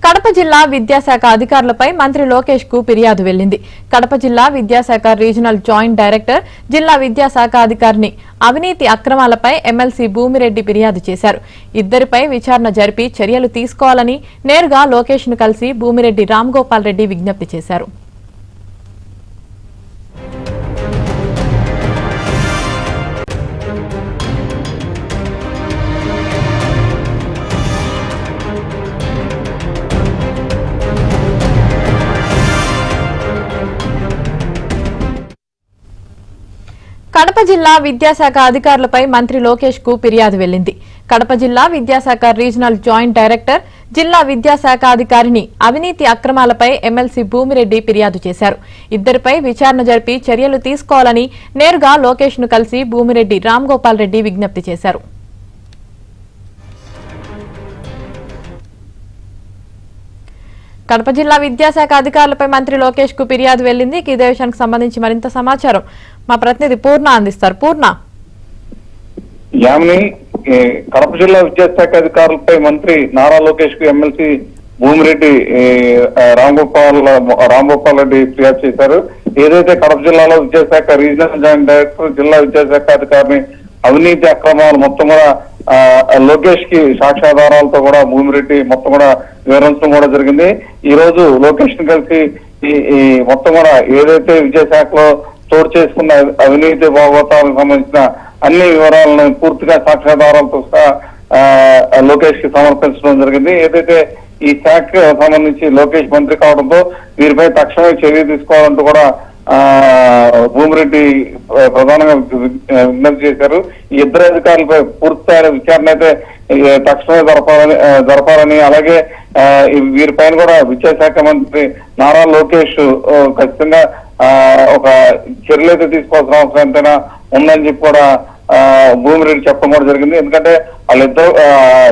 కడప జిల్లా విద్యాశాఖ అధికారులపై మంత్రి లోకేష్ కు ఫిర్యాదు వెళ్లింది. కడప జిల్లా విద్యాశాఖ రీజనల్ జాయింట్ డైరెక్టర్ జిల్లా విద్యాశాఖ అధికారిని అవినీతి అక్రమాలపై ఎమ్మెల్సీ భూమిరెడ్డి ఫిర్యాదు చేశారు. ఇద్దరిపై విచారణ జరిపి చర్యలు తీసుకోవాలని నేరుగా లోకేష్ ను కలిసి భూమిరెడ్డి రాంగోపాల్ రెడ్డి విజ్ఞప్తి చేశారు. కడప జిల్లా విద్యాశాఖ అధికారులపై మంత్రి లోకేష్ కు ఫిర్యాదు వెళ్లింది. కడప జిల్లా విద్యాశాఖ రీజనల్ జాయింట్ డైరెక్టర్ జిల్లా విద్యాశాఖ అధికారిని అవినీతి అక్రమాలపై ఎమ్మెల్సీ భూమిరెడ్డి ఫిర్యాదు చేశారు. ఇద్దరిపై విచారణ జరిపి చర్యలు తీసుకోవాలని నేరుగా లోకేష్ ను కలిసి భూమిరెడ్డి రాంగోపాల్ రెడ్డి విజ్ఞప్తి చేశారు. కడప జిల్లా విద్యాశాఖ అధికారులపై మంత్రి లోకేష్ కు ఫిర్యాదు వెళ్లింది. ఇదే విషయానికి సంబంధించి మరింత సమాచారం మా ప్రతినిధి పూర్ణ అందిస్తారు. పూర్ణ, కడప జిల్లా విద్యాశాఖ అధికారులపై మంత్రి నారా లోకేష్ కు ఎమ్మెల్సీ భూమిరెడ్డి రాంగోపాల్ రెడ్డి ఫిర్యాదు చేశారు. ఏదైతే కడప జిల్లాలో విద్యాశాఖ రీజనల్ జాయింట్ డైరెక్టర్ జిల్లా విద్యాశాఖ అధికారిని అవినీతి అక్రమాలు మొత్తం కూడా లోకేష్ కి సాక్ష్యాధారాలతో కూడా భూమిరెడ్డి మొత్తం కూడా వివరించడం కూడా జరిగింది. ఈ రోజు లోకేష్ ని కలిసి ఈ మొత్తం కూడా ఏదైతే విద్యాశాఖలో చోటు చేసుకున్న అవినీతి భాగవతాలకు సంబంధించిన అన్ని వివరాలను పూర్తిగా సాక్ష్యాధారాలతో సహా లోకేష్ కి సమర్పించడం జరిగింది. ఏదైతే ఈ శాఖ సంబంధించి లోకేష్ మంత్రి కావడంతో వీరిపై తక్షణమే చర్య తీసుకోవాలంటూ కూడా భూమిరెడ్డి ప్రధానంగా విజ్ఞప్తి చేశారు. ఈ ఇద్దరు అధికారులపై పూర్తిస్థాయి విచారణ అయితే తక్షణమే జరపాలని అలాగే వీరిపైన కూడా విద్యాశాఖ మంత్రి నారా లోకేష్ ఖచ్చితంగా ఒక చర్యలు అయితే తీసుకోవాల్సిన అవసరం ఎంతైనా ఉందని చెప్పి కూడా భూమిరెడ్డి చెప్పడం కూడా జరిగింది. ఎందుకంటే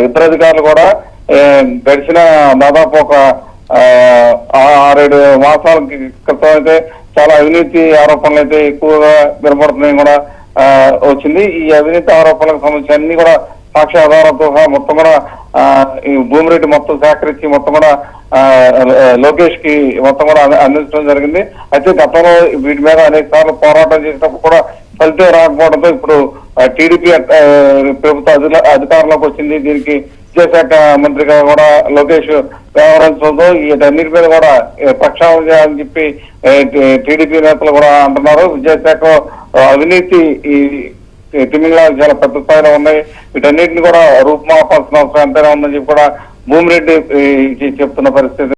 ఇద్దరు అధికారులు కూడా గడిచిన దాదాపు ఒక 6-7 మాసాల క్రితం అయితే చాలా అవినీతి ఆరోపణలు అయితే ఎక్కువగా వినపడుతున్నాయి కూడా వచ్చింది. ఈ అవినీతి ఆరోపణలకు సంబంధించి అన్ని కూడా సాక్ష్యాధారాలతో సహా మొత్తం కూడా ఈ భూమిరెడ్డి మొత్తం సేకరించి మొత్తం కూడా లోకేష్ కి మొత్తం కూడా అందించడం జరిగింది. అయితే గతంలో వీటి మీద అనేక సార్లు పోరాటం చేసినప్పుడు కూడా ఫలితం రాకపోవడంతో ఇప్పుడు టీడీపీ ప్రభుత్వ అధికారంలోకి వచ్చింది. దీనికి విద్యాశాఖ మంత్రిగా కూడా లోకేష్ వ్యవహరించడంతో వీటన్నిటి మీద కూడా ప్రక్షాళన చేయాలని చెప్పి టీడీపీ నేతలు కూడా అంటున్నారు. విద్యాశాఖ అవినీతి ఈ తిమింగళాలు చాలా పెద్ద స్థాయిలో ఉన్నాయి. వీటన్నిటిని కూడా రూపుమాపాల్సిన అవసరం ఎంతైనా ఉందని చెప్పి కూడా భూమిరెడ్డి చెప్తున్న పరిస్థితి.